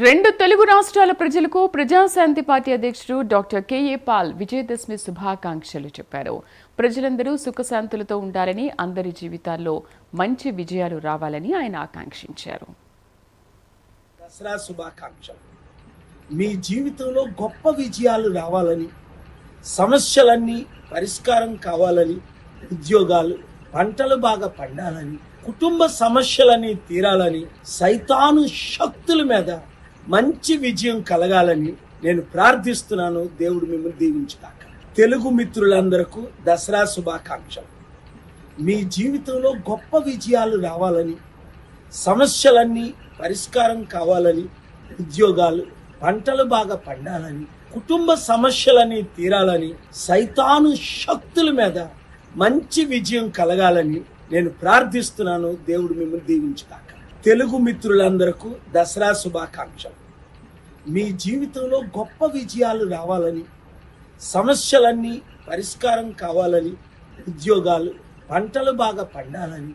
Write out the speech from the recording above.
రెండు తెలుగు రాష్ట్రాల ప్రజలకు ప్రజాశాంతి పార్టీ అధ్యక్షుడు డాక్టర్ కెఏ పాల్ విజయదశమి శుభాకాంక్షలు చెప్పారు. ప్రజలందరూ సుఖశాంతులతో ఉండాలని, అందరి జీవితాల్లో మంచి విజయాలు రావాలని ఆయన ఆకాంక్షించారు. దసరా శుభాకాంక్షలు. మీ జీవితంలో గొప్ప విజయాలు రావాలని, సమస్యలన్నీ పరిష్కారం కావాలని, ఉద్యోగాలు పంటలు బాగా పండాలని, కుటుంబ సమస్యలన్నీ తీరాలని, సైతాను శక్తుల మీద మంచి విజయం కలగాలని నేను ప్రార్థిస్తున్నాను. దేవుడు మిమ్మల్ని దీవించుగాక. తెలుగు మిత్రులందరకు దసరా శుభాకాంక్షలు. మీ జీవితంలో గొప్ప విజయాలు రావాలని, సమస్యలన్నీ పరిష్కారం కావాలని, ఉద్యోగాలు పంటలు బాగా పండాలని, కుటుంబ సమస్యలన్నీ తీరాలని, సైతాను శక్తుల మీద మంచి విజయం కలగాలని నేను ప్రార్థిస్తున్నాను. దేవుడు మిమ్మల్ని దీవించుగాక. తెలుగు మిత్రులందరకు దసరా శుభాకాంక్షలు. మీ జీవితంలో గొప్ప విజయాలు రావాలని, సమస్యలన్నీ పరిష్కారం కావాలని, ఉద్యోగాలు పంటలు బాగా పండాలని,